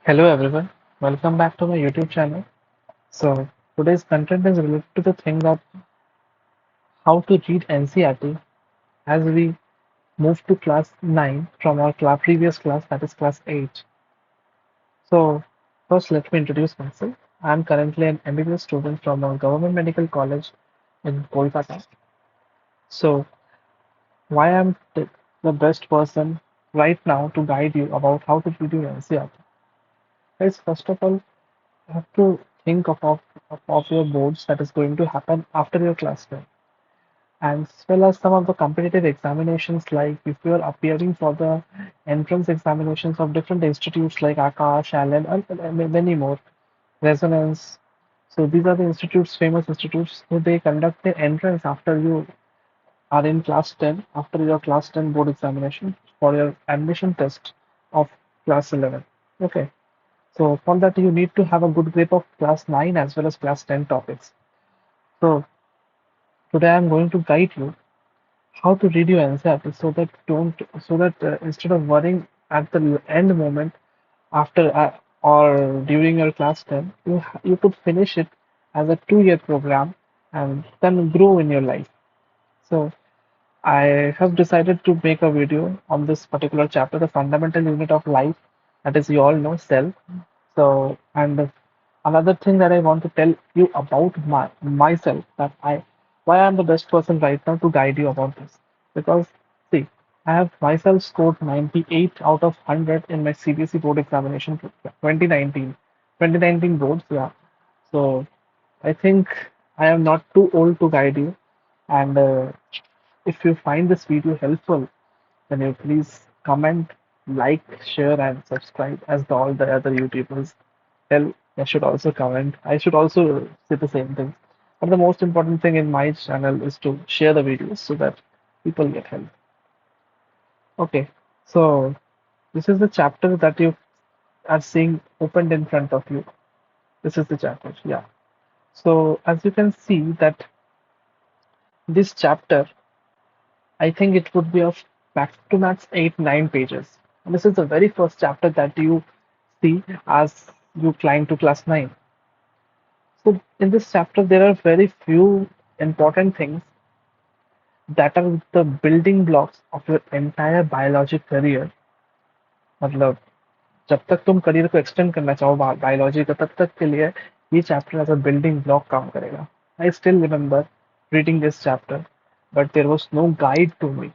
Hello everyone, welcome back to my YouTube channel. So today's content is related to the thing that how to read NCERT as we move to class 9 from our previous class, that is class 8. So first let me introduce myself. I am currently an MBBS student from a government medical college in Kolkata. So why am the best person right now to guide you about how to read your NCERT? Guys, first of all, you have to think of your boards that is going to happen after your class 10, and as well as some of the competitive examinations, like if you are appearing for the entrance examinations of different institutes like Akash, Allen, and many more, Resonance. So these are the institutes, famous institutes, who they conduct the entrance after you are in class 10, after your class 10 board examination for your admission test of class 11. Okay. So for that, you need to have a good grip of class 9 as well as class 10 topics. So today I'm going to guide you how to read your NCERT so that instead of worrying at the end moment after or during your class 10, you could finish it as a 2-year program and then grow in your life. So I have decided to make a video on this particular chapter, the fundamental unit of life, that is, you all know, cell. So, and another thing that I want to tell you about myself, that why I'm the best person right now to guide you about this. Because see, I have myself scored 98 out of 100 in my CBSE board examination 2019 boards, yeah. So I think I am not too old to guide you. And if you find this video helpful, then you please comment, like, share, and subscribe as all the other YouTubers tell. I should also comment. I should also say the same thing. But the most important thing in my channel is to share the videos so that people get help. Okay, so this is the chapter that you are seeing opened in front of you. This is the chapter, yeah. So as you can see that this chapter, I think it would be of max to max 8-9 pages. And this is the very first chapter that you see as you climb to class 9. So in this chapter, there are very few important things that are the building blocks of your entire biology career. मतलब जब तक तुम career को extend करना चाहो biology का, तब तक के लिए ये chapter as a building block काम करेगा. I still remember reading this chapter, but there was no guide to me.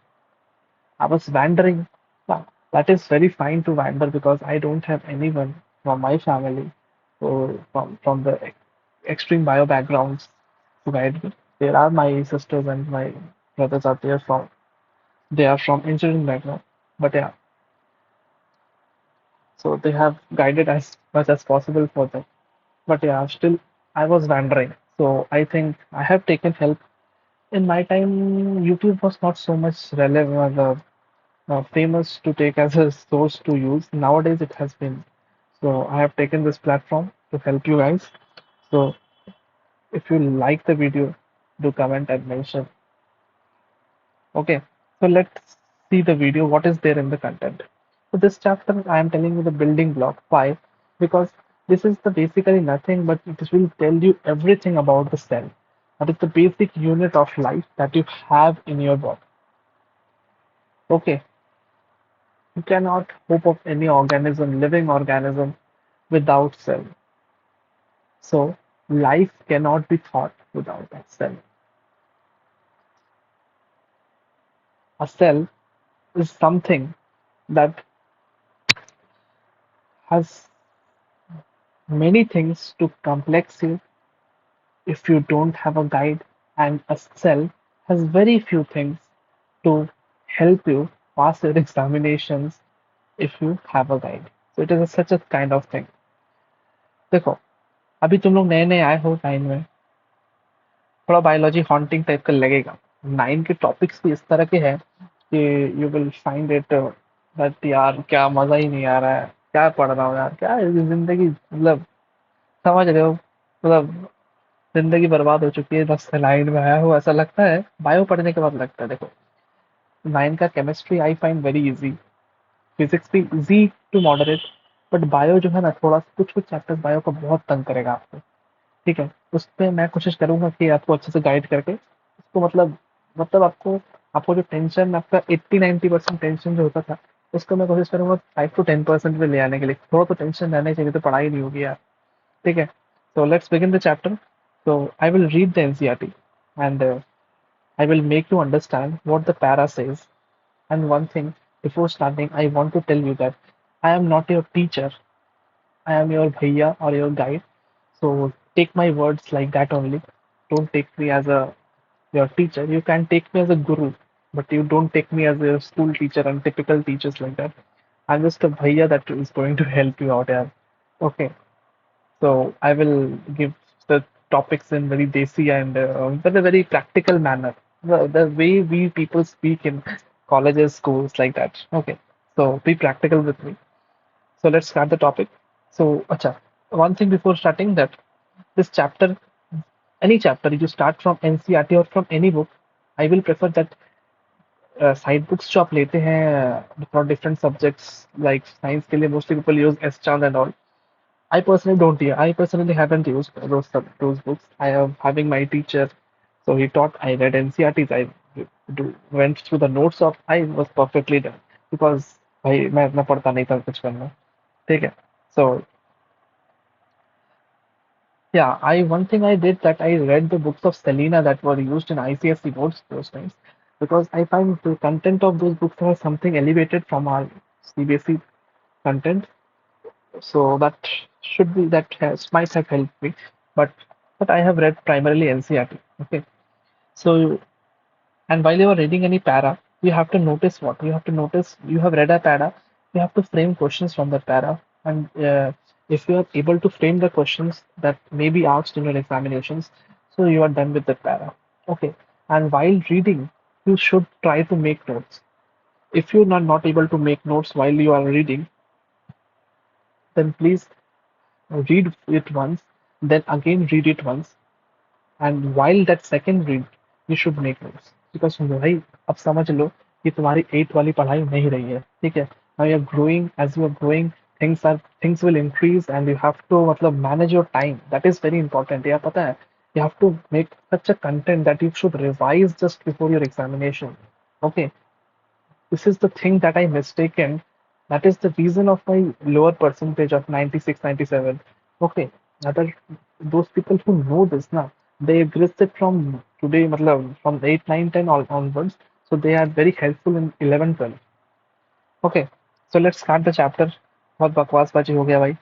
I was wandering. Yeah, that is very fine to wander because I don't have anyone from my family or from the extreme bio backgrounds to guide me. There are my sisters and my brothers are there from they are from engineering background, but yeah, so they have guided as much as possible for them. But yeah, still I was wandering. So I think I have taken help. In my time, YouTube was not so much relevant, famous to take as a source to use. Nowadays, it has been. So I have taken this platform to help you guys. So if you like the video, do comment and mention. Okay, so let's see the video. What is there in the content? So this chapter, I am telling you the building block. Why? Because this is the basically nothing, but it will tell you everything about the cell. That is the basic unit of life that you have in your body. Okay, you cannot hope of any organism, living organism, without cell. So life cannot be thought without a cell. A cell is something that has many things to complex you if you don't have a guide, and a cell has very few things to help you pass your examinations if you have a guide. So it is such a kind of thing. देखो, अभी तुम लोग नए नए आए हो 9 में, थोड़ा बायोलॉजी हॉन्टिंग टाइप का लगेगा. 9 के टॉपिक्स भी इस तरह के हैं कि you will find it that यार क्या मजा ही नहीं आ रहा है, क्या पढ़ रहा हूँ यार, क्या है ये जिंदगी, मतलब समझ रहे हो, मतलब जिंदगी बर्बाद हो चुकी है, बस लाइन में आया हूँ ऐसा लगता है. बायो पढ़ने के बाद लगता है. देखो, 9 का chemistry I find very easy, physics भी easy to moderate, but bio जो है ना, थोड़ा कुछ कुछ चैप्टर्स बायो का बहुत तंग करेगा आपको। ठीक है, उस पे मैं कोशिश करूंगा कि आपको अच्छे से गाइड करके उसको मतलब आपको आपको जो टेंशन आपका 80-90% टेंशन जो होता था, उसको मैं कोशिश करूंगा 5 to 10% पे ले आने के लिए। थोड़ा तो टेंशन रहना ही चाहिए, तो पढ़ाई नहीं होगी यार। ठीक है, so let's begin the chapter. So I will read the NCERT, and I will make you understand what the para says. And one thing before starting, I want to tell you that I am not your teacher. I am your bhaiya or your guide. So take my words like that only. Don't take me as a your teacher. You can take me as a guru, but you don't take me as a school teacher and typical teachers like that. I'm just a bhaiya that is going to help you out here. Okay. So I will give the topics in very desi and but a very practical manner. The way we people speak in colleges, schools like that. Okay. So be practical with me. So let's start the topic. So, acha, one thing before starting that this chapter, any chapter you start from NCERT or from any book, I will prefer that side books जो आप लेते हैं for different subjects like science के लिए mostly people use S चांद and all. I personally don't. I personally haven't used those books. I am having my teacher, so he taught. I read NCERTs. I went through the notes of. I was perfectly done because भाई मैं इतना पढ़ता नहीं था बचपन में. ठीक है. So yeah, I one thing I did that I read the books of Selena that were used in ICSE boards those times because I find the content of those books was something elevated from our CBSE content. So that should be that has might have helped me, but I have read primarily NCERT. Okay, so and while you are reading any para, you have to notice what you have to notice. You have read a para, you have to frame questions from the para, and if you are able to frame the questions that may be asked in your examinations, so you are done with the para. Okay, and while reading, you should try to make notes. If you're not able to make notes while you are reading, then please read it once, then again read it once, and while that second read you should make notes because भाई अब समझ लो कि तुम्हारी 8 वाली पढ़ाई नहीं रही है. ठीक है, now you are growing. As you are growing, things will increase and you have to मतलब manage your time. That is very important. यार पता है, you have to make such a content that you should revise just before your examination. Okay, this is the thing that I mistaken. That is the reason of my lower percentage of 96, 97. Okay, other those people who know this now, they grist it from today, matlab, from 8, 9, 10 all onwards. So they are very helpful in 11, 12. Okay, so let's start the chapter. बहुत बकवासबाजी हो गया भाई.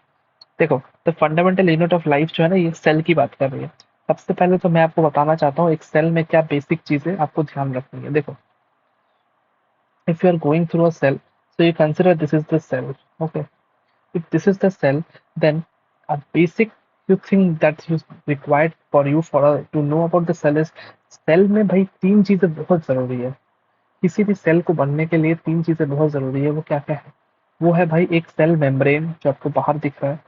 देखो, the fundamental unit of life जो है ना, ये cell की बात कर रही है. सबसे पहले तो मैं आपको बताना चाहता हूँ एक सेल में क्या बेसिक चीजें आपको ध्यान रखनी है. देखो, if you are going through a cell, so you consider this is the cell. Okay, if this is the cell, then a basic you think that is required for you to know about the cell is cell में भाई तीन चीजें बहुत जरूरी है. किसी भी cell को बनने के लिए तीन चीजें बहुत जरूरी है. वो क्या क्या है? वो है भाई एक सेल मेम्ब्रेन जो आपको बाहर दिख रहा है.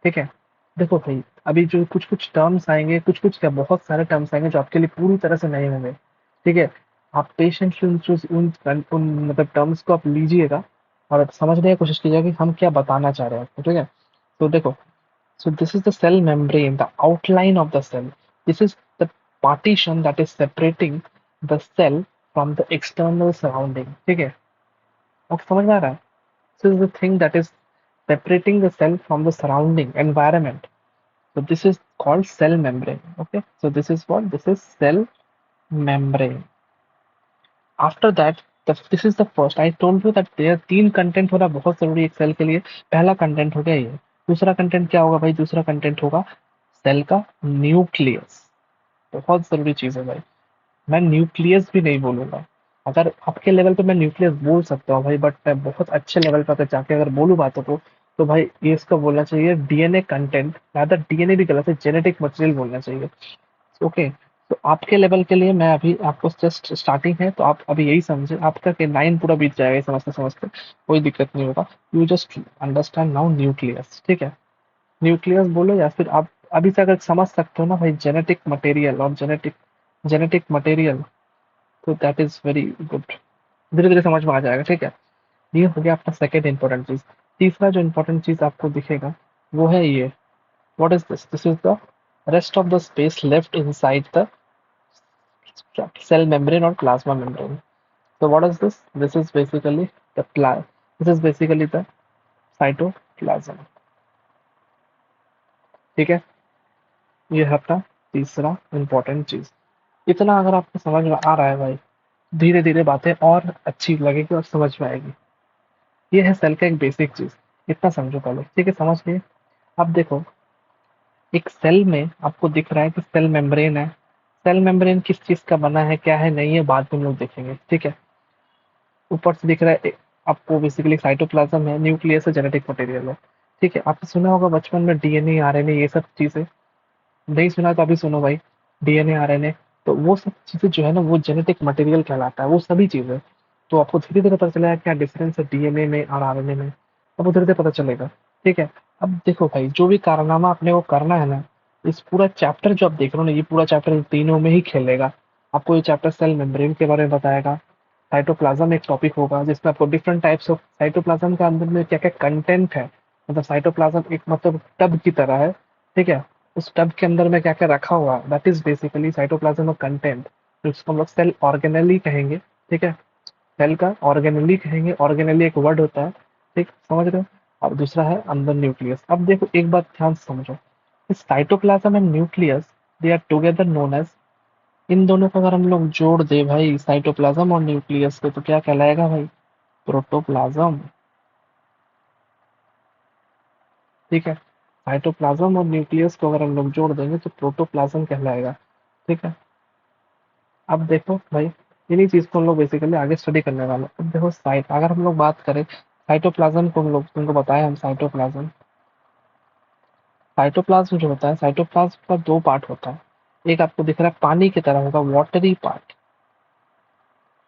ठीक है, देखो भाई, अभी जो कुछ कुछ टर्म्स आएंगे, कुछ कुछ क्या बहुत सारे टर्म्स आएंगे जो आपके लिए पूरी तरह से नए होंगे. ठीक है, आप पेशेंटली उन मतलब टर्म्स को आप लीजिएगा और आप समझने की कोशिश कीजिएगा कि हम क्या बताना चाह रहे हैं आपको. ठीक है, तो देखो, so this is the cell membrane, the outline of the cell. This is the partition that is separating the cell from the external surrounding. ठीक है, अब समझ में आ रहा है? This is the thing that is separating the cell from the surrounding environment. So this is called cell membrane. Okay, so this is what? This is cell membrane. After that, this is the first. I told you that there तीन content होना बहुत जरूरी है एक cell के लिए. पहला content हो गया ये. दूसरा कंटेंट क्या होगा भाई? दूसरा कंटेंट होगा सेल का न्यूक्लियस. बहुत जरूरी चीज है भाई. मैं न्यूक्लियस भी नहीं बोलूंगा. अगर आपके लेवल पे मैं न्यूक्लियस बोल सकता हूँ भाई, बट मैं बहुत अच्छे लेवल पर अगर जाके अगर बोलूँ बातों को, तो भाई ये इसका बोलना चाहिए डीएनए कंटेंट. ज्यादा डीएनए भी गलत है, जेनेटिक मटेरियल बोलना चाहिए. ओके, तो आपके लेवल के लिए मैं अभी आपको जस्ट स्टार्टिंग है, तो आप अभी यही समझे. आपका के 9 पूरा बीत जाएगा ये समझते समझते, कोई दिक्कत नहीं होगा. You just understand now nucleus. ठीक है, न्यूक्लियस बोलो या फिर आप अभी से अगर समझ सकते हो ना भाई जेनेटिक मटेरियल और जेनेटिक मटेरियल, तो दैट इज वेरी गुड. धीरे धीरे समझ में आ जाएगा. ठीक है, ये हो गया आपका सेकेंड इंपॉर्टेंट चीज. तीसरा जो इंपॉर्टेंट चीज आपको दिखेगा वो है ये, what is this, this is the rest of the space left inside the cell membrane or plasma membrane. So what is this? This is basically this is basically the cytoplasm. ठीक है, ये है अपना तीसरा इंपॉर्टेंट चीज। इतना अगर आपको समझ में आ रहा है भाई, धीरे धीरे बातें और अच्छी लगेगी और समझ में आएगी। ये है सेल का एक बेसिक चीज, इतना समझो पहले, ठीक है, समझ लिए। अब देखो, एक सेल में आपको दिख रहा है कि सेल मेम्ब्रेन है। सेल मेम्ब्रेन किस चीज का बना है, क्या है, नहीं है, बाद में हम लोग देखेंगे, ठीक है। ऊपर से दिख रहा है आपको बेसिकली साइटोप्लाज्म है, न्यूक्लियस है, जेनेटिक मटेरियल है, ठीक है। आपने सुना होगा बचपन में डीएनए, आरएनए, ये सब चीजें। नहीं सुना तो अभी सुनो भाई। डीएनए, आरएनए, तो वो सब चीजें जो है ना, वो जेनेटिक मटेरियल कहलाता है, वो सभी चीजें। तो आपको धीरे धीरे पता चलेगा क्या डिफरेंस है डीएनए में और आरएनए में, आपको धीरे धीरे पता चलेगा, ठीक है। अब देखो भाई, जो भी कारनामा अपने को करना है ना, इस पूरा चैप्टर जो आप देख रहे हो ना, ये पूरा चैप्टर इन तीनों में ही खेलेगा। आपको ये चैप्टर सेल मेम्ब्रेन के बारे में बताएगा, साइटोप्लाज्म एक टॉपिक होगा जिसमें आपको डिफरेंट टाइप्स ऑफ साइटोप्लाज्म के अंदर में क्या क्या कंटेंट है, मतलब साइटोप्लाज्म एक मतलब टब की तरह है, ठीक है। उस टब के अंदर में क्या क्या रखा हुआ है, दैट इज बेसिकली साइटोप्लाज्म का कंटेंट, जिसको हम लोग सेल ऑर्गेनेली कहेंगे, ठीक है। सेल का ऑर्गेनेली कहेंगे, ऑर्गेनेली एक वर्ड होता है, ठीक, समझ रहे हो। और दूसरा है अंदर न्यूक्लियस। अब देखो एक बात ध्यान से समझो, इस cytoplasm and nucleus, they are together known as, इन दोनों को अगर हम लोग जोड़ दे भाई, साइटोप्लाज्म और न्यूक्लियस को, तो क्या कहलाएगा भाई, प्रोटोप्लाज्म, ठीक है। साइटोप्लाज्म और न्यूक्लियस को अगर हम लोग जोड़ देंगे तो प्रोटोप्लाज्म कहलाएगा, ठीक है। अब देखो भाई, इन्हीं चीज को हम लोग बेसिकली आगे स्टडी करने वाले हैं। अब देखो साइट, अगर हम लोग बात करें साइटोप्लाज्म को, हम लोग तुमको बताया हम साइटोप्लाज्म, साइटोप्लाज्म जो होता है, साइटोप्लाज्म का दो पार्ट होता है। एक आपको दिख रहा है पानी की तरह होगा, वाटरी पार्ट,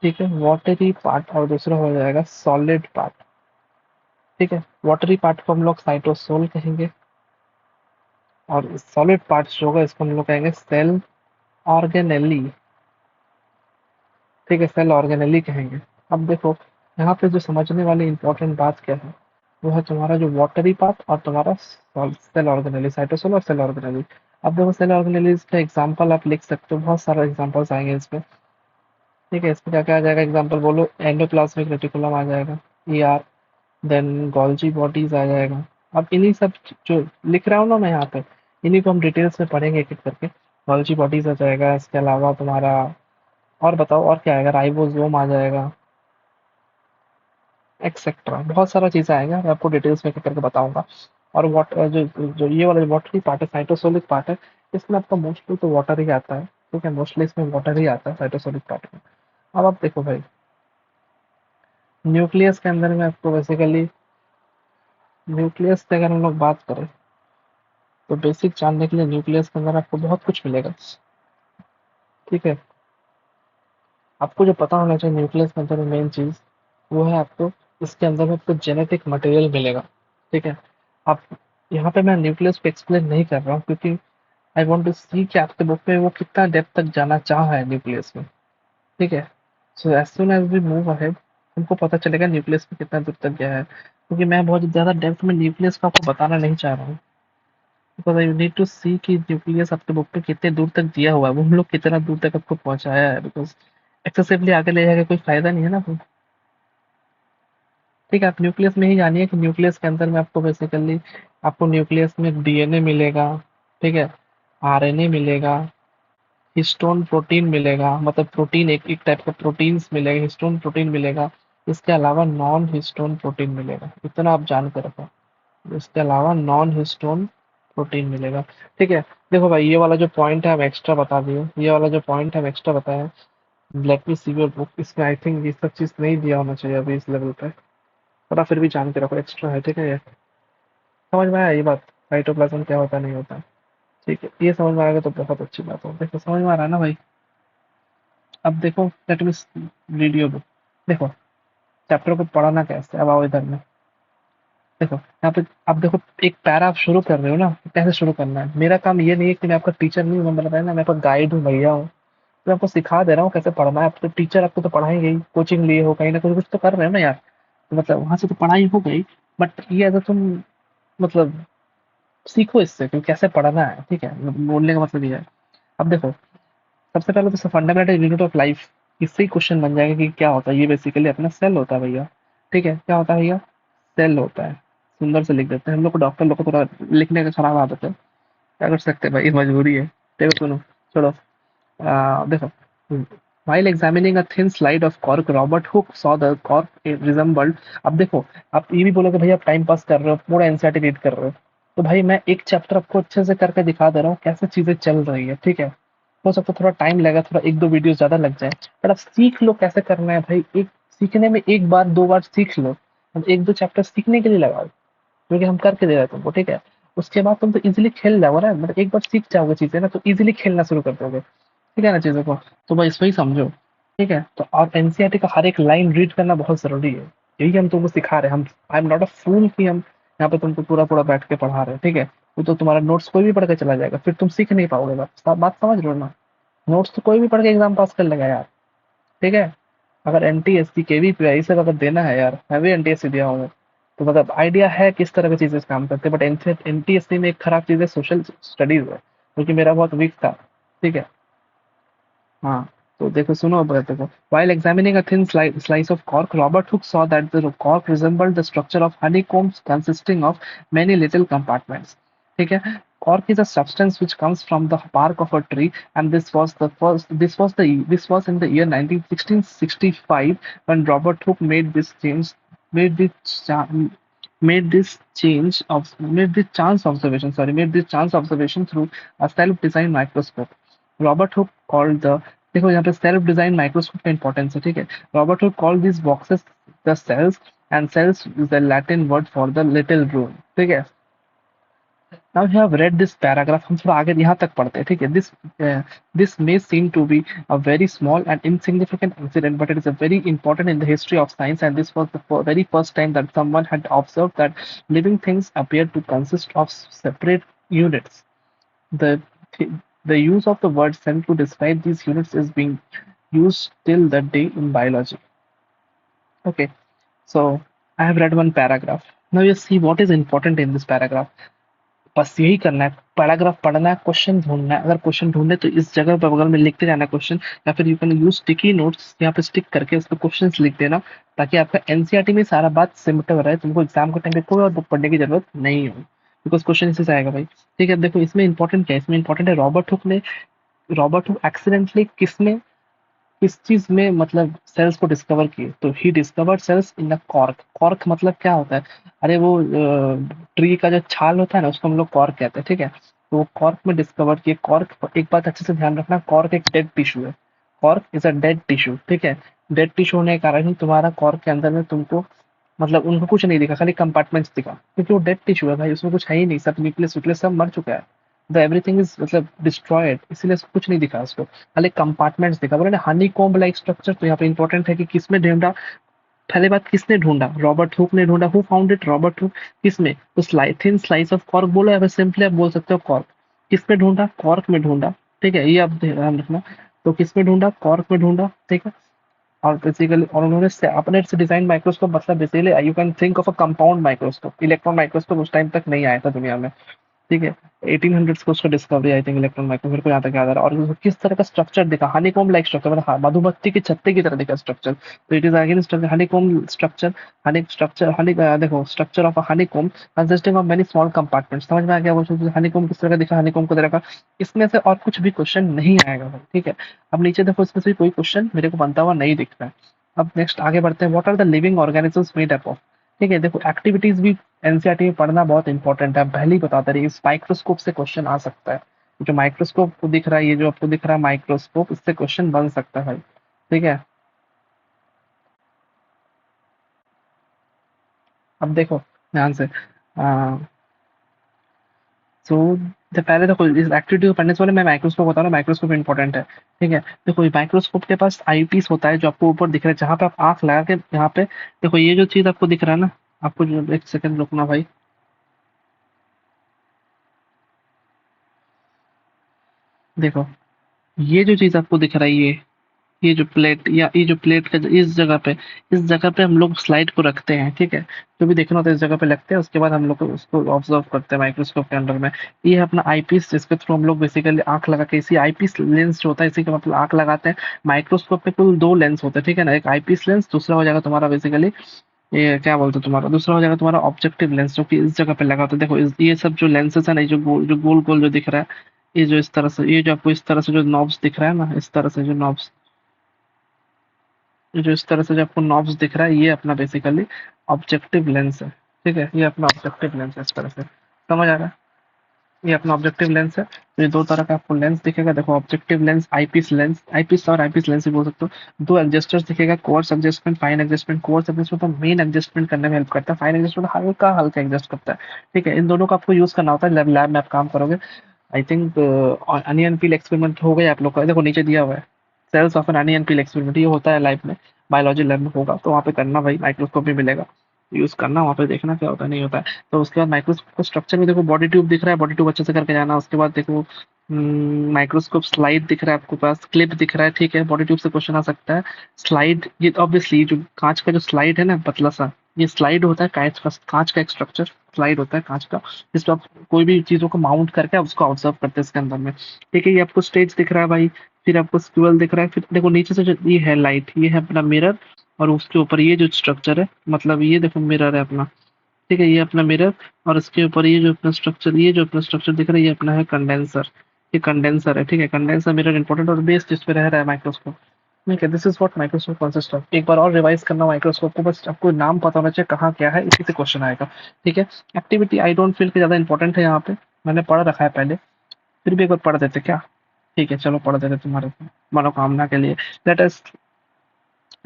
ठीक है, वाटरी पार्ट, और दूसरा हो जाएगा सॉलिड पार्ट, ठीक है। वाटरी पार्ट को हम लोग साइटोसोल कहेंगे, और सॉलिड पार्ट जो होगा इसको हम लोग कहेंगे सेल ऑर्गेनेली, ठीक है, सेल ऑर्गेनेली कहेंगे। अब देखो, यहाँ पे जो समझने वाली इंपॉर्टेंट बात क्या है, वो है तुम्हारा जो वाटरी पार्ट और तुम्हारा सेल ऑर्गेनेली, साइटोसोल और सेल ऑर्गेनेली। अब देखो सेल ऑर्गेनेली का एग्जांपल आप लिख सकते हो, बहुत सारे एग्जांपल्स आएंगे इसमें, ठीक है। इसमें क्या क्या आ जाएगा एग्जांपल बोलो, एंडोप्लाज्मिक रेटिकुलम आ जाएगा, ईआर, देन गोल्जी बॉडीज आ जाएगा। अब इन्हीं सब जो लिख रहा हूँ ना मैं यहाँ पे, इन्हीं को हम डिटेल्स में पढ़ेंगे एक एक करके। गोल्जी बॉडीज आ जाएगा, इसके अलावा तुम्हारा, और बताओ और क्या आएगा, राइबोसोम आ जाएगा, एक्सेट्रा, बहुत सारा चीजें आएंगे, मैं आपको डिटेल्स में एक एक करके बताऊंगा। और वाट जो जो ये वाला वाटरी पार्ट है, साइटोसोलिक पार्ट है, इसमें आपका मोस्टली तो वाटर ही आता है, ठीक है, मोस्टली इसमें वाटर ही आता है साइटोसोलिक पार्ट में। अब आप देखो भाई, न्यूक्लियस के अंदर में आपको बेसिकली, न्यूक्लियस से अगर हम लोग बात करें, तो बेसिक जानने के लिए न्यूक्लियस के अंदर आपको बहुत कुछ मिलेगा, ठीक है। आपको जो पता होना चाहिए न्यूक्लियस के अंदर में मेन चीज, वो है आपको, इसके अंदर में आपको जेनेटिक मटेरियल मिलेगा, ठीक है। आप, यहाँ पे मैं न्यूक्लियस को एक्सप्लेन नहीं कर रहा हूँ क्योंकि आई वांट टू सी कि आपके बुक में वो कितना डेप्थ तक जाना चाह है न्यूक्लियस में, ठीक है। So as soon as we move ahead, हमको पता चलेगा न्यूक्लियस में कितना दूर तक गया है, क्योंकि मैं बहुत ज्यादा डेप्थ में न्यूक्लियस को आपको बताना नहीं चाह रहा हूँ, बिकॉज आई नीड टू सी कि न्यूक्लियस आपके बुक पे कितने दूर तक दिया हुआ है, वो हम लोग कितना दूर तक आपको पहुंचाया है, बिकॉज एक्सेसिवली आगे ले जाके कोई फायदा नहीं है ना। ठीक है, आप न्यूक्लियस में ही जानिए कि न्यूक्लियस के अंदर में आपको बेसिकली, आपको न्यूक्लियस में डीएनए मिलेगा, ठीक है, आरएनए मिलेगा, हिस्टोन प्रोटीन मिलेगा, मतलब प्रोटीन, एक एक टाइप का प्रोटीन्स मिलेगा, हिस्टोन प्रोटीन मिलेगा। इसके अलावा नॉन हिस्टोन प्रोटीन मिलेगा, इतना आप जान के रखो। इसके अलावा नॉन हिस्टोन प्रोटीन मिलेगा, ठीक है। देखो भाई, ये वाला जो पॉइंट है हम एक्स्ट्रा बता दिए, ये वाला जो पॉइंट है हम एक्स्ट्रा बताए। Let me see your book, इसमें आई थिंक ये सब चीज नहीं दिया होना चाहिए अभी इस लेवल पे, पर आप फिर भी जान के रखो, एक्स्ट्रा है, ठीक है। ये समझ में आया ये बात, साइटोप्लाज्म क्या होता है, नहीं होता है, ठीक है। ये समझ में आएगा तो बहुत अच्छी बात है। देखो समझ में आ रहा है ना भाई। अब देखो, let me read your book. देखो चैप्टर को पढ़ाना कैसे, अब आओ इधर में। देखो यहाँ पे आप देखो, एक पैरा आप शुरू कर रहे हो ना, तो कैसे शुरू करना है। मेरा काम ये नहीं है कि मैं आपका टीचर नहीं हूँ, मैं बताया ना, मैं आपका गाइड हूँ, भैया हूँ। तो मैं आपको सिखा दे रहा हूँ कैसे पढ़ना है। आप तो टीचर, आपको तो पढ़ाएंगे ही, कोचिंग लिए हो, कहीं ना कहीं कुछ तो कर रहे हो ना यार, तो मतलब वहां से तो पढ़ाई हो गई। बट ये अगर तुम मतलब सीखो इससे कि कैसे पढ़ना है, ठीक है, बोलने का मतलब ये है। अब देखो, सबसे पहले तो फंडामेंटल यूनिट ऑफ लाइफ, इससे ही क्वेश्चन बन जाएगा कि क्या होता है। ये बेसिकली अपना सेल होता है भैया, ठीक है, क्या होता है भैया, सेल होता है। सुंदर से लिख देते हैं हम लोग को, डॉक्टर लोग को थोड़ा लिखने का खराब आदत है, क्या कर सकते हैं भाई, मजबूरी है। देखो सुनो, छोड़ो, देखो, while examining a thin slide of cork, Robert Hooke saw the cork resembled। अब देखो, आप ये भी बोलोगे भैया आप टाइम पास कर रहे हो, पूरा एनसीईआरटी रीड कर रहे हो, तो भाई मैं एक चैप्टर आपको अच्छे से करके दिखा दे रहा हूँ कैसे चीजें चल रही है, ठीक है। हो सकता है थोड़ा टाइम लगेगा, थोड़ा एक दो वीडियो ज्यादा लग जाए, बट आप सीख लो कैसे करना है भाई। एक सीखने में एक बार दो बार सीख लो, अब एक दो चैप्टर सीखने के लिए लगाओ, क्योंकि हम करके दे रहे हैं तुमको, ठीक है। उसके बाद तुम तो इजीली खेल जाओगे ना, मतलब एक बार सीख जाओगे चीजें ना, तो इजीली खेलना शुरू कर दोगे, ठीक है ना चीजों को। तो बस इसको ही समझो, ठीक है। तो और एनसीईआरटी का हर एक लाइन रीड करना बहुत जरूरी है, यही हम तुमको सिखा रहे हैं। हम आई एम नॉट अ फूल कि हम यहाँ पे तुमको पूरा पूरा बैठ के पढ़ा रहे हैं, ठीक है। वो तो तुम्हारा नोट्स कोई भी पढ़ के चला जाएगा, फिर तुम सीख नहीं पाओगे। बात समझ रहे हो ना। नोट्स तो कोई भी पढ़ के एग्जाम पास कर लेगा यार, ठीक है। अगर एनटीएससी केवीपीआई सब अगर देना है यार, मैं भी एनटीएससी दिया हूँ, तो मतलब आइडिया है किस तरह की चीजें काम करते हैं। बट एनटीएससी में एक खराब चीज है, सोशल स्टडीज है, क्योंकि मेरा बहुत वीक था, ठीक है। हाँ, तो देखो सुनो, अब देखो, while examining a thin slice of cork, Robert Hooke saw that the cork resembled the structure of honeycombs consisting of many little compartments, ठीक है। Cork is a substance which comes from the bark of a tree, and this was in the year 1665 when Robert Hooke made this cha- made this chance observation through a self-designed microscope. Robert Hooke called the, देखो यहाँ पे self design microscope का importance है, ठीक है। Robert Hooke called this boxes the cells, and cells is the Latin word for the little room, ठीक है। Now you have read this paragraph, हम थोड़ा आगे यहाँ तक पढ़ते हैं, ठीक है। This may seem to be a very small and insignificant incident, but it is a very important in the history of science, and this was the very first time that someone had observed that living things appear to consist of separate units. The the use of the word cell to describe these units is being used till the day in biology. Okay, so I have read one paragraph. Now you see what is important in this paragraph. बस यही करना है, paragraph पढ़ना है, question ढूंढना है। अगर question ढूंढे तो इस जगह पर बगल में लिखते जाना क्वेश्चन, या फिर you can use sticky notes, यहाँ पे स्टिक करके उस पर क्वेश्चन लिख देना, ताकि आपका एनसीईआरटी में सारा बात सिमटा हुआ रहे, तुमको एग्जाम के टाइम पे कोई और बुक पढ़ने की जरूरत नहीं हो, बिकॉज क्वेश्चन इसी से आएगा भाई, ठीक है। देखो इसमें इंपॉर्टेंट क्या है, इसमें इंपॉर्टेंट है रॉबर्ट हुक एक्सीडेंटली किसमें, किस चीज में मतलब सेल्स को डिस्कवर किए, तो ही discovered cells in the cork. Cork मतलब क्या होता है, अरे वो ट्री का जो छाल होता है ना, उसको हम लोग कॉर्क कहते हैं, ठीक है। तो वो कॉर्क में डिस्कवर किए। कॉर्क, एक बात अच्छे से ध्यान रखना, कॉर्क एक डेड टिश्यू है। Cork is a dead tissue, ठीक है। डेड टिश्यू होने के कारण ही तुम्हारा कॉर्क के अंदर में तुमको मतलब उनको कुछ नहीं दिखा, खाली कंपार्टमेंट्स दिखा, क्योंकि वो डेड टिश्यू है भाई, उसमें कुछ है ही नहीं, सब न्यूक्लियस व्यूक्लियस सब मर चुका है। द एवरीथिंग इज मतलब डिस्ट्रॉयड, इसीलिए कुछ नहीं दिखा उसको, खाली कंपार्टमेंट्स दिखा। बोले ना हनी कॉम्ब लाइक स्ट्रक्चर, तो यहाँ पे इंपॉर्टेंट है कि किसमें ढूंढा। पहले बात, किसने ढूंढा, रॉबर्ट हुक ने ढूंढा। Who found it, Robert Hooke. किसमें, तो थिन स्लाइस ऑफ कॉर्क बोलो, या फिर सिंपली आप बोल सकते हो कॉर्क। किसमें ढूंढा, कॉर्क में ढूंढा, ठीक है, ये आप ध्यान रखना। तो किसमें ढूंढा, कॉर्क में ढूंढा, ठीक है। और बेसिकली और उन्होंने अपने से डिजाइन माइक्रोस्कोप, मतलब basically you can think of a compound microscope. Electron microscope उस टाइम तक नहीं आया था दुनिया में, ठीक है। 1800s को उसका discovery I think, electron microscope, मेरे को यहाँ तक याद आ रहा है। और उसको किस तरह का स्ट्रक्चर दिखा, हनीकॉम्ब लाइक स्ट्रक्चर, मतलब हाँ, मधुमक्खी के छत्ते की तरह दिखा स्ट्रक्चर। तो it is again honeycomb structure. Honey structure, honey देखो, structure of a honeycomb consisting of many small compartments. समझ में आ गया वो हनीकॉम्ब किस तरह का दिखा, हनीकॉम्ब को तरह का। इसमें से और कुछ भी क्वेश्चन नहीं आएगा भाई, ठीक है। अब नीचे देखो, इसमें से कोई क्वेश्चन मेरे को बनता हुआ नहीं दिख रहा है। अब नेक्स्ट आगे बढ़ते हैं, what are the living organisms made up of, ठीक है। देखो एक्टिविटीज भी एनसीईआरटी में पढ़ना बहुत इंपॉर्टेंट है, पहले ही बताते रहिए, इस माइक्रोस्कोप से क्वेश्चन आ सकता है। जो माइक्रोस्कोप को दिख रहा है, ये जो आपको दिख रहा है माइक्रोस्कोप, इससे क्वेश्चन बन सकता है भाई, ठीक है। अब देखो ध्यान से, सो पहले देखो, इस एक्टिविटी को पढ़ने से पहले मैं माइक्रोस्कोप बता रहा हूँ, माइक्रोस्कोप इंपॉर्टेंट है, ठीक है। देखो माइक्रोस्कोप के पास आईपीस होता है, जो आपको ऊपर दिख रहा है, जहाँ पे आप आंख लगा के यहाँ पे देखो, ये जो चीज आपको दिख रहा है ना, आपको जो, एक सेकंड रुकना भाई, देखो ये जो चीज आपको दिख रहा है, ये ये जो प्लेट या ये जो प्लेट का इस जगह पे हम लोग स्लाइड को रखते हैं, ठीक है। जो भी देखना होता है इस जगह पे लगते हैं, उसके बाद हम लोग को उसको ऑब्जर्व करते हैं माइक्रोस्कोप के अंडर में। ये है अपना आईपीस, जिसके थ्रू हम लोग बेसिकली आंख लगा के, इसी आईपीस लेंस जो होता है इसी का मतलब आंख लगाते हैं। माइक्रोस्कोप पे कुल दो लेंस होते हैं, ठीक है ना, एक आईपीस लेंस, दूसरा हो जाएगा तुम्हारा बेसिकली ये क्या बोलते हो तुम्हारा, दूसरा हो जाएगा तुम्हारा ऑब्जेक्टिव लेंस, जो कि इस जगह पे लगा होता है। देखो ये सब जो लेंसेस है ना, ये जो गोल गोल जो दिख रहा है, ये जो इस तरह से, ये जो आपको इस तरह से जो नॉब्स दिख रहा है ना, इस तरह से जो नॉब्स, ये जो इस तरह से जो आपको नॉब्स दिख रहा है, ये अपना बेसिकली ऑब्जेक्टिव लेंस है, ठीक है। ये अपना ऑब्जेक्टिव लेंस है, इस तरह से समझ आ रहा है। ये अपना ऑब्जेक्टिव लेंस है। तो ये दो तरह का आपको लेंस दिखेगा, देखो objective lens, eyepiece lens, eyepiece और आईपीस लेंस भी बोल सकते हो। दो एडजस्टर्स दिखेगा, course adjustment, fine adjustment. Course adjustment तो मेन एडजस्टमेंट करने में हेल्प करता है, फाइन एडजस्टमेंट हल्का हल्का एडजस्ट करता है, ठीक है। इन दोनों को आपको यूज करना होता है लैब में आप काम करोगे। I think onion peel experiment हो गया आप लोग का, देखो नीचे दिया हुआ है, cells of an onion peel experiment, ये होता है लैब में, बायोलॉजी लैब में होगा, तो वहाँ पे करना भाई, माइक्रोस्कोप भी मिलेगा, यूज करना, वहाँ पे देखना क्या होता है नहीं होता है। तो उसके बाद माइक्रोस्कोप का स्ट्रक्चर में देखो, बॉडी ट्यूब दिख रहा है, बॉडी ट्यूब अच्छे से करके जाना। उसके बाद देखो माइक्रोस्कोप स्लाइड दिख रहा है आपके पास, क्लिप दिख रहा है, ठीक है। बॉडी ट्यूब से क्वेश्चन आ सकता है। स्लाइड, ये ऑब्वियसली जो कांच का जो स्लाइड है ना पतला सा, ये स्लाइड होता है कांच का एक स्ट्रक्चर स्लाइड होता है कांच का, जिसपे आप कोई भी चीजों को माउंट करके आप उसको ऑब्जर्व करते हैं इसके अंदर में, ठीक है। ये आपको स्टेज दिख रहा है भाई, फिर आपको स्क्यूल दिख रहा है, फिर देखो नीचे से जो ये है लाइट, ये है अपना मिरर, और उसके ऊपर ये जो स्ट्रक्चर है, मतलब ये देखो मिरर है अपना, ठीक है, ये अपना मिरर, और इसके ऊपर ये जो अपना स्ट्रक्चर दिख रहा है, ये अपना है कंडेंसर, ये कंडेंसर है, ठीक है। कंडेंसर मिरर इंपॉर्टेंट और बेस जिस पे रह रहा है माइक्रोस्कोप, ठीक है। This is what microscope consist of. एक बार और रिवाइज करना माइक्रोस्कोप को, बस आपको नाम पता होना चाहिए कहाँ क्या है, इसी से क्वेश्चन आएगा, ठीक है। एक्टिविटी आई डोंट फील कि ज्यादा इंपॉर्टेंट है यहाँ पे, मैंने पढ़ रखा है पहले, फिर भी एक बार पढ़ देते क्या, ठीक है चलो पढ़ देते तुम्हारे मनोकामना के लिए। लेट अस,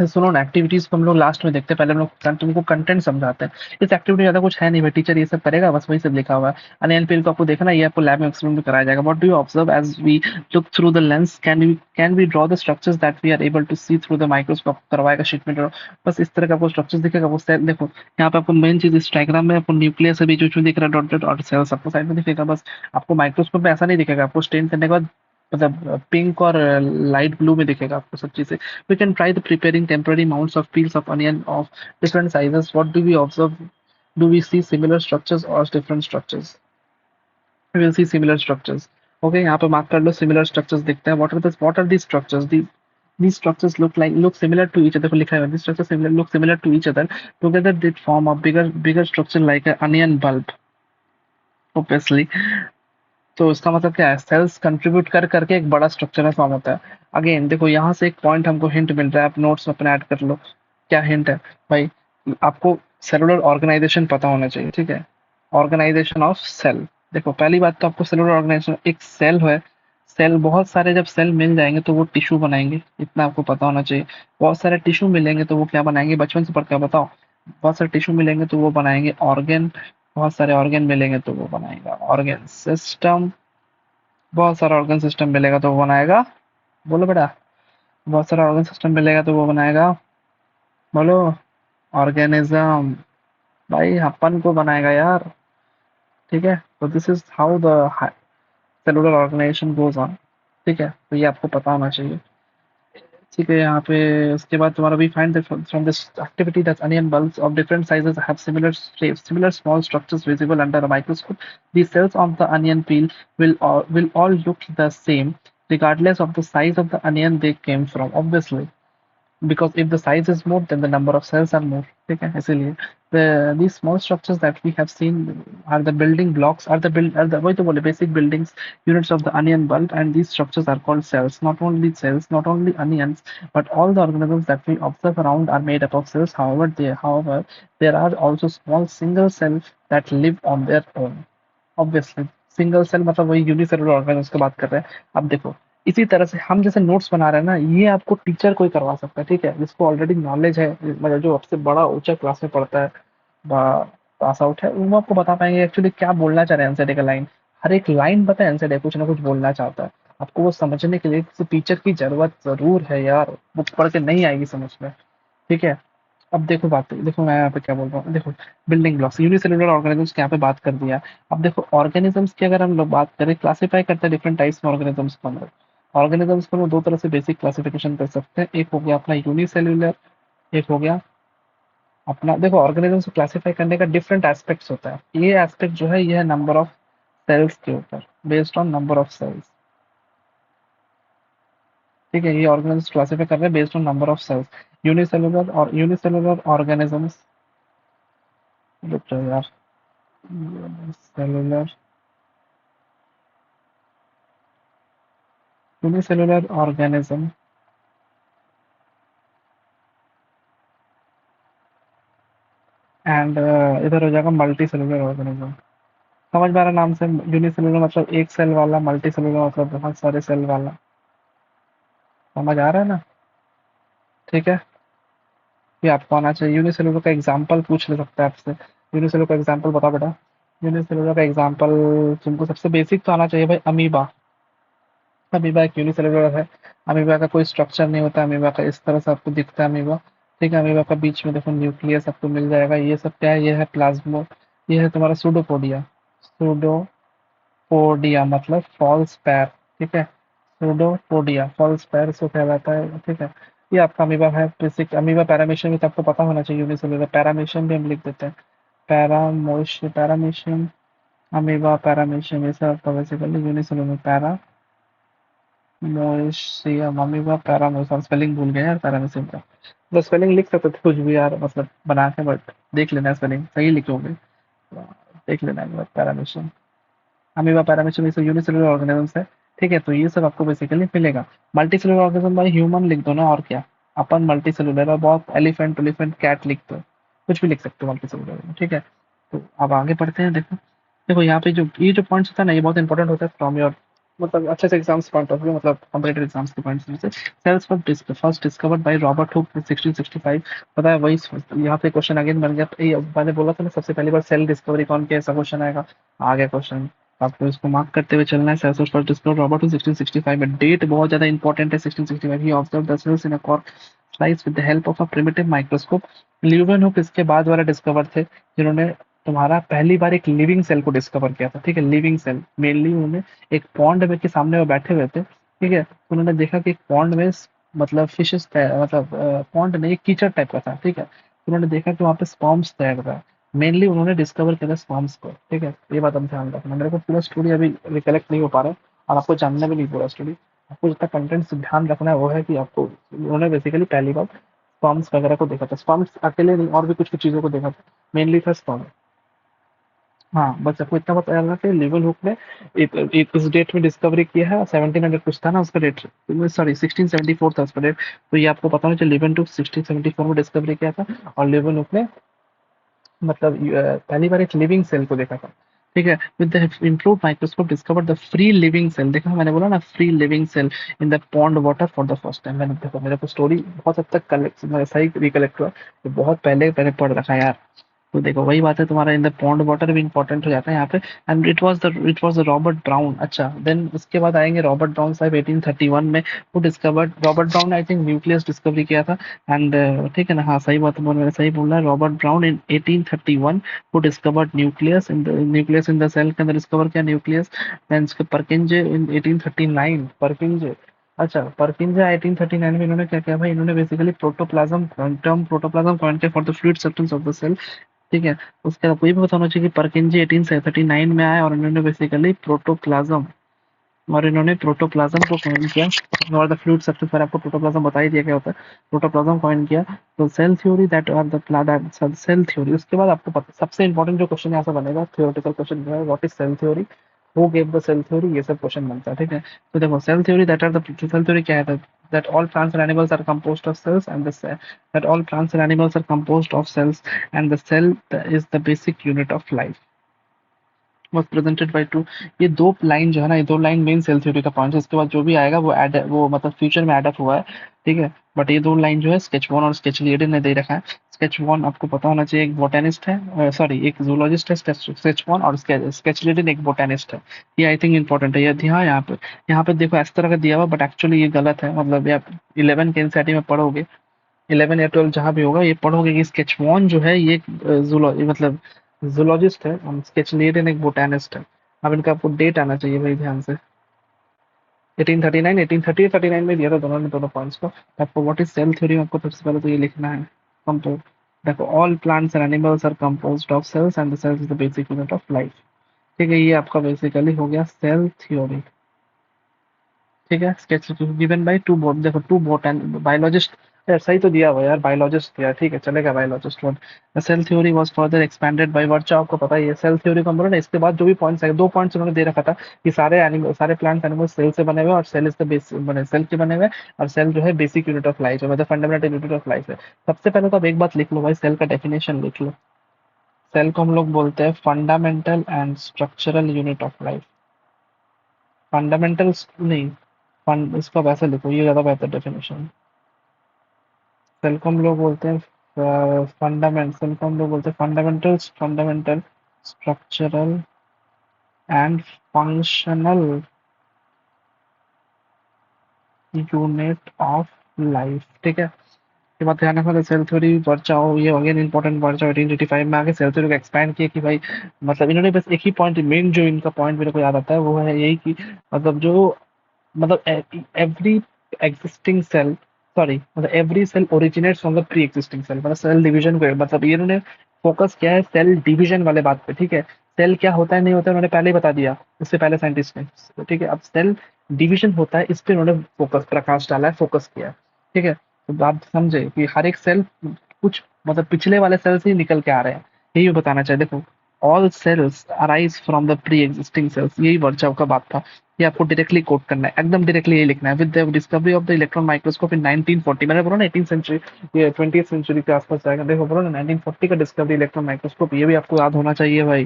सुनो ना, एक्टिविटीज को हम लोग लास्ट में देखते हैं, पहले हम लोग तुमको कंटेंट समझाते हैं। इस एक्टिविटी में ज्यादा कुछ है नहीं भाई, टीचर ये सब करेगा, बस वही सब लिखा हुआ है। अनएनपीएल को आपको देखना, ये आपको लैब में एक्सपेरिमेंट में कराया जाएगा। What do you observe as we look through the lens, can we draw the structures that we are able to see through the microscope, करवाएगा शीट में draw। बस इस तरह का आपको स्ट्रक्चर्स दिखेगा, वो सेल देखो, यहाँ पे आपको मेन चीज इस डायग्राम में आपको न्यूक्लियस अभी जो दिख रहा है, डॉट डॉट और सेल्स आपको साइड में दिखेगा। बस आपको माइक्रोस्कोप में ऐसा नहीं दिखेगा, आपको स्टेन करने के बाद मतलब पिंक और लाइट ब्लू में दिखेगा आपको सब चीजें। We can try the preparing temporary mounts of peels of onion of different sizes. What do we observe? Do we see similar structures or different structures? We will see similar structures. Okay, यहाँ पे mark कर लो, similar structures दिखते हैं। What are these structures? These structures look similar to each other. देखो लिखा है, these structures look similar to each other. Together they form a bigger structure like an onion bulb. Obviously, तो इसका मतलब क्या है, सेल्स कंट्रीब्यूट कर करके एक बड़ा स्ट्रक्चर फॉर्म होता है। अगेन देखो यहाँ से एक पॉइंट हमको हिंट मिल रहा है, आप नोट्स में अपने ऐड कर लो। क्या हिंट है भाई, आपको सेलुलर ऑर्गेनाइजेशन पता होना चाहिए, ठीक है। ऑर्गेनाइजेशन ऑफ सेल, देखो पहली बात तो आपको सेलुलर ऑर्गेनाइजेशन, एक सेल है, सेल बहुत सारे जब सेल मिल जाएंगे तो वो टिश्यू बनाएंगे, इतना आपको पता होना चाहिए। बहुत सारे टिश्यू मिलेंगे तो वो क्या बनाएंगे, बचपन से पढ़ के बताओ। बहुत सारे टिश्यू मिलेंगे तो वो बनाएंगे ऑर्गेन, बहुत सारे ऑर्गेन मिलेंगे तो वो बनाएगा ऑर्गेन सिस्टम, बहुत सारा ऑर्गन सिस्टम मिलेगा तो वो बनाएगा, बोलो बेटा, बहुत सारा ऑर्गन सिस्टम मिलेगा तो वो बनाएगा, बोलो, ऑर्गेनिज्म, भाई अपन को बनाएगा यार, ठीक है। तो this is how the cellular organisation goes on, ठीक है, तो ये आपको पता होना चाहिए, ठीक है। यहाँ पे उसके बाद तुम्हारा we find from this activity that onion bulbs of different sizes have similar shapes, similar small structures visible under a microscope. The cells of the onion peel will all look the same regardless of the size of the onion they came from, obviously, because if the size is more then the number of cells are more, ठीक है। इसीलिए these small structures that we have seen are the building blocks, are the वही तो बोले basic buildings units of the onion bulb, and these structures are called cells. Not only cells, not only onions, but all the organisms that we observe around are made up of cells. However there are also small single cells that live on their own, obviously. Single cell मतलब वही unicellular organism की बात कर रहे हैं। अब देखो इसी तरह से हम जैसे नोट्स बना रहे हैं ना, ये आपको टीचर कोई करवा सकता है, ठीक है, जिसको ऑलरेडी नॉलेज है, मतलब जो आपसे बड़ा ऊंचा क्लास में पढ़ता है, पास आउट है, वो आपको बता पाएंगे एक्चुअली क्या बोलना चाह रहे हैं एनसीडी का लाइन। हर एक लाइन पता है एनसीडी कुछ ना कुछ बोलना चाहता है, आपको वो समझने के लिए किसी टीचर की जरूरत जरूर है यार, बुक पढ़ के नहीं आएगी समझ में, ठीक है। अब देखो बात, देखो मैं यहाँ पे क्या बोल रहा हूँ, देखो बिल्डिंग ब्लॉक्स यूनिसेलुलर ऑर्गेनिजम्स की यहाँ पे बात कर दिया। अब देखो ऑर्गेनिजम्स की अगर हम लोग बात करें, क्लासिफाई करते हैं डिफरेंट टाइप्स में ऑर्गेनिजम्स को हम लोग, ऑर्गेनिजम्स को हम दो तरह से बेसिक क्लासिफिकेशन कर सकते हैं, एक हो गया अपना यूनिसेल्यूलर, एक हो गया अपना, देखो ऑर्गेनिजम्स को क्लासिफाई करने का डिफरेंट एस्पेक्ट्स होता है। ये एस्पेक्ट जो है ये है नंबर ऑफ सेल्स के ऊपर, based on number of cells. ठीक है, ये ऑर्गेनिजम्स क्लासिफाई कर रहे हैं based on number of cells. Unicellular organisms, रुक जाओ यार, यूनिसेलुलर यूनिसेलुलर ऑर्गेनिज्म एंड इधर हो जाएगा मल्टी सेलुलर ऑर्गेनिज्म। समझ में आ रहा है नाम से, यूनिसेलुलर मतलब एक सेल वाला, मल्टी सेलुलर मतलब बहुत सारे सेल वाला। समझ आ रहा है ना? ठीक है, ये आपको आना चाहिए। यूनिसेलुलर का एग्जांपल पूछ ले सकता है आपसे, यूनिसेलुलर का एग्जांपल बता बेटा। यूनिसेलुलर का एग्जांपल तुमको सबसे बेसिक तो आना चाहिए भाई, अमीबा। अमीबा एक यूनिसेलुलर है। अमीबा का कोई स्ट्रक्चर नहीं होता, अमीबा का इस तरह से आपको दिखता है अमीबा। ठीक है, अमीबा का बीच में देखो न्यूक्लियस आपको मिल जाएगा। ये सब क्या है? ये है प्लाज्मो, ये है तुम्हारा सूडोपोडिया। सूडोपोडिया मतलब फॉल्स पैर। ठीक है, सूडोपोडिया फॉल्स पैर इसको कहलाता है। ठीक है, ये आपका अमीबा है। बेसिक अमीबा पैरामीशियम भी तो आपको पता होना चाहिए, यूनिसेलुलर पैरामीशियम भी हम लिख देते हैं। पैरामीशियम, अमीबा पैरामीशियम, ये सब आपका basically unicellular paramecium, amoeba paramecium. Spelling भूल गए यार पैरामीशियम का। तो स्पेलिंग लिख सकते थे कुछ भी यार, मतलब बना के, बट देख लेना स्पेलिंग सही लिखोगे, देख लेना एक बार। पैरामीशियम, अमीबा पैरामीशियम, ये सब यूनिसेलुलर ऑर्गेनिजम्स है। ठीक है, तो ये सब आपको बेसिकली मिलेगा। मल्टी सेलुलर ऑर्गेनिज्म भाई ह्यूमन लिख दो ना, और क्या। अपन मल्टी सेलुलर और बहुत एलिफेंट एलिफेंट कैट लिख दो, कुछ भी लिख सकते हो मल्टी सेलुलर में। ठीक है, तो अब आगे बढ़ते हैं। देखो देखो यहाँ पे जो ये जो पॉइंट्स होता है ना, ये बहुत इंपॉर्टेंट होता है फ्रॉम योर, मतलब अच्छे से एग्जाम्स पॉइंट ऑफ व्यू, मतलब कॉम्पिटेटिव एग्जाम्स के पॉइंट से। Cells first discovered by Robert Hooke 1665। पता है वही, यहाँ पे क्वेश्चन अगेन बन गया। ये मैंने बोला था ना सबसे पहली बार सेल डिस्कवरी कौन किया, ऐसा क्वेश्चन आएगा। आ गया क्वेश्चन, आपको इसको मार्क करते हुए चलना है। Cells first discovered Robert Hooke 1665 में। डेट बहुत ज्यादा इंपॉर्टेंट है। 1665 ही observe the cells in a cork slice with the help of a primitive microscope. Leeuwenhoek इसके बाद वाला डिस्कवर थे जिन्होंने तुम्हारा पहली बार एक लिविंग सेल को डिस्कवर किया था। ठीक है, लिविंग सेल मेनली उन्होंने एक पॉन्ड में के सामने वो बैठे हुए थे। ठीक है, तो उन्होंने देखा कि एक पॉन्ड में मतलब फिशेस, मतलब पॉन्ड नहीं, कीचड़ टाइप का था। ठीक है, तो उन्होंने देखा कि वहाँ पे स्पर्म्स तैर रहा है। मेनली उन्होंने डिस्कवर किया था स्पर्म्स को। ठीक है, ये बात हम ध्यान रखना। मेरे को पूरा स्टोरी अभी रिकलेक्ट नहीं हो पा रहा है, और आपको जानना भी नहीं पूरा स्टोरी। आपको जितना कंटेंट ध्यान रखना है वो है कि आपको उन्होंने बेसिकली पहली बार स्पर्म्स वगैरह को देखा था। स्पर्म्स अकेले नहीं, और भी कुछ कुछ चीजों को देखा था, मेनली था स्पर्म। हाँ, बस आपको इतना पता चलना कि लेवल हुक ने इस डेट में डिस्कवरी किया है। 1700 कुछ था ना उसका डेट, सॉरी 1674 था उसका डेट। तो ये आपको पता होना चाहिए, लेवल हुक 1674 में डिस्कवरी किया था। और लेवल हुक ने मतलब पहली बार एक लिविंग सेल को देखा था। ठीक है, with the improved microscope discovered the free living cell. देखा मैंने बोला ना, free living cell in the pond water for the first time. मैंने देखो, मेरे को स्टोरी बहुत हद तक कलेक्ट, सही रिकलेक्ट हुआ, ये बहुत पहले मैंने पढ़ रखा है यार। तो देखो वही बात है, तुम्हारा इन द पॉन्ड वाटर भी इंपॉर्टेंट हो जाता है यहाँ पे। And it was the Robert brown. अच्छा, देन उसके बाद आएंगे रॉबर्ट ब्राउन साहब 1831 में। वो डिस्कवर्ड, रॉबर्ट ब्राउन ने आई थिंक न्यूक्लियस डिस्कवरी किया था। एंड ठीक है ना, हाँ सही बात है, मैंने सही बोला है। रॉबर्ट ब्राउन इन 1831 वो discovered nucleus in the cell के अंदर डिस्कवर किया न्यूक्लियस। देन उसके परकिंजे इन 1839, परकिंजे। अच्छा, परकिंजे 1839 में इन्होंने क्या किया भाई, इन्होंने basically protoplasm, term protoplasm coin किया for the fluid substance of the cell. ठीक है, उसके आपको ये भी पता होना चाहिए कि परकिंजी 1839 में आए, और इन्होंने बेसिकली प्रोटोप्लाज्म, और इन्होंने प्रोटोप्लाज्म को कॉइन किया। और द फ्लूइड सब्सटेंस पर आपको प्रोटोप्लाज्म बता ही दिया क्या होता है, प्रोटोप्लाज्म कॉइन किया। तो cell theory that are the cell theory. उसके बाद आपको पता, सबसे इंपॉर्टेंट जो क्वेश्चन यहाँ से बनेगा थियोरेटिकल क्वेश्चन जो है, what is cell theory, who gave the cell theory, ये सब क्वेश्चन बनता है। ठीक है, तो देखो cell theory that are the, cell theory क्या है, that all plants and animals are composed of cells, and that all plants and animals are composed of cells, and the cell is the basic unit of life was presented by two। ये दो line जो है ना, ये दो line main cell theory का point है। इसके बाद जो भी आएगा वो एड, वो मतलब फ्यूचर में एड अप हुआ है। ठीक है, बट ये दो लाइन जो है स्केच वन और स्केच लीडर ने दे रखा है। स्केच वन आपको पता होना चाहिए एक बोटेनिस्ट है, सॉरी एक जूलॉजिस्ट है स्केच वन, और स्केच लीडर एक बोटेनिस्ट है। ये आई थिंक इंपॉर्टेंट है, ये ध्यान यहाँ पे देखो इस तरह का दिया हुआ, बट एक्चुअली ये गलत है। मतलब ये आप 11 के एनसीईआरटी में पढ़ोगे, 11 या 12 जहाँ भी होगा, ये पढ़ोगे कि स्केच वन जो है ये मतलब जूलॉजिस्ट है, और स्केच लीडर एक बोटेनिस्ट है। अब इनका आपको डेट आना चाहिए भाई ध्यान से। 1839, 1830, 39 में दिया था दोनों ने दोनों पॉइंट्स को। आपको व्हाट इज सेल थ्योरी, आपको सबसे पहले तो ये लिखना है। कंपोज, देखो all plants and animals are composed of cells and the cells is the basic unit of life. ठीक है, ये आपका बेसिकली हो गया सेल थ्योरी। ठीक है, sketch given by two bot, देखो टू बोट एंड बायोलॉजिस्ट। ऐसा ही तो दिया हुआ यार, बायोलॉजिस्ट दिया, ठीक है चलेगा biologist one. The cell theory was further expanded by Virchow, आपको पता ही है सेल थ्योरी का बोला ना। इसके बाद जो भी पॉइंट्स है, दो पॉइंट्स उन्होंने दे रखा था कि सारे एनिमल, सारे प्लांट्स एनिमल सेल से बने हुए हैं और सेल इज द बेस बने, सेल के बने हुए हैं, और सेल जो है बेसिक यूनिट ऑफ लाइफ है, मतलब फंडामेंटल यूनिट ऑफ लाइफ है। सबसे पहले तो आप एक बात लिख लो भाई, सेल का डेफिनेशन लिख लो। सेल को हम लोग बोलते हैं fundamental and structural unit of life. Fundamental नहीं, फंड इसको वैसे लिखो, ये ज्यादा बेहतर डेफिनेशन। सेल को हम लोग बोलते हैं फंडामेंट, सेल को हम लोग बोलते हैं fundamental, fundamental structural and functional unit of life. ठीक है, ये बात ध्यान रखना। सेल थ्योरी बचाओ, ये अगेन इंपॉर्टेंट बचाओ 1885 में आके सेल थ्योरी को एक्सपैंड किया कि भाई, मतलब इन्होंने बस एक ही पॉइंट, मेन जो इनका पॉइंट मेरे को याद आता है वो है यही कि मतलब जो, मतलब एवरी एग्जिस्टिंग सेल, सॉरी मतलब every cell originates from the pre existing cell, मतलब सेल डिवीजन को, मतलब ये इन्होंने फोकस किया है सेल डिवीजन वाले बात पे। ठीक है, सेल क्या होता है नहीं होता है उन्होंने पहले ही बता दिया इससे पहले साइंटिस्ट ने। ठीक है, अब सेल डिवीजन होता है, इस पे उन्होंने फोकस, प्रकाश डाला है, फोकस किया है। ठीक है, तो आप समझे कि हर एक सेल कुछ, मतलब पिछले वाले सेल से ही निकल के आ रहे हैं, यही वो बताना चाहिए। देखो all cells arise from the pre existing cells, यही वर्चाव का बात था। ये आपको डायरेक्टली कोट करना है, एकदम डायरेक्टली ये लिखना है। With the discovery of the electron microscope इन 1940, मैंने बोला ना 18 सेंचुरी, ये 20th सेंचुरी के आसपास जाएगा। देखो बोला ना 1940 का डिस्कवरी इलेक्ट्रॉन माइक्रोस्कोप, ये भी आपको याद होना चाहिए भाई।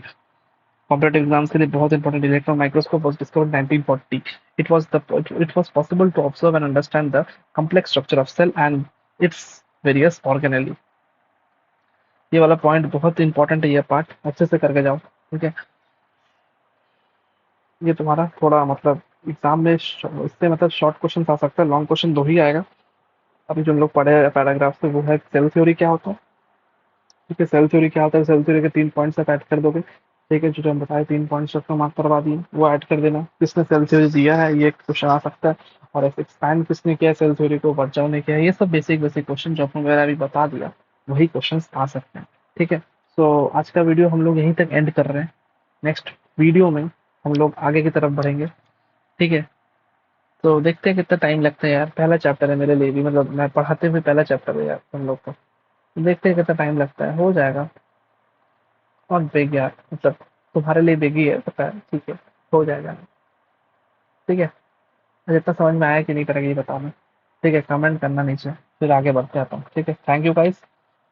कॉम्पिटेटिव एग्जाम्स के लिए बहुत important, electron microscope was discovered 1940। It was possible to observe and understand the complex structure of cell and its various organelle. ये वाला पॉइंट बहुत इंपॉर्टेंट है, ये पार्ट अच्छे से करके जाओ। ठीक है, ये तुम्हारा थोड़ा मतलब एग्जाम में इससे मतलब शॉर्ट क्वेश्चन आ सकता है, लॉन्ग क्वेश्चन दो ही आएगा। अभी जो हम लोग पढ़े पैराग्राफ से वो है सेल थ्योरी क्या होता है। ठीक है, सेल थ्योरी क्या होता है, सेल थ्योरी के 3 पॉइंट्स आप ऐड कर दोगे। ठीक है, जो हम बताए 3 पॉइंट्स आपको मार्क करवा दिए, वो ऐड कर देना। किसने सेल थ्योरी दिया है, ये क्वेश्चन आ सकता है। और एक्सपैंड किसने किया सेल थ्योरी को, वर्चाओ ने किया है। ये सब बेसिक बेसिक क्वेश्चन जो आपको मैंने अभी बता दिया, वही क्वेश्चन आ सकते हैं। ठीक है, तो आज का वीडियो हम लोग यहीं तक एंड कर रहे हैं। नेक्स्ट वीडियो में हम लोग आगे की तरफ बढ़ेंगे। ठीक है, तो देखते हैं कितना टाइम लगता है यार, पहला चैप्टर है मेरे लिए भी, मतलब मैं पढ़ाते हुए पहला चैप्टर है यार हम लोग का। तो देखते हैं कितना टाइम लगता है, हो जाएगा। और बेग यार, मतलब तुम्हारे लिए बेगी है पता है, ठीक है, हो जाएगा। ठीक है, मुझे इतना समझ में आया कि नहीं करेगा ये बताना। ठीक है, कमेंट करना नीचे, फिर आगे बढ़ते आता हूँ। ठीक है, thank you guys,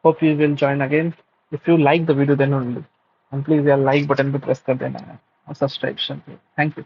hope you will join again. If you like the video then only, and please यार लाइक बटन पे प्रेस कर देना है और सब्सक्रिप्शन पे। Thank you.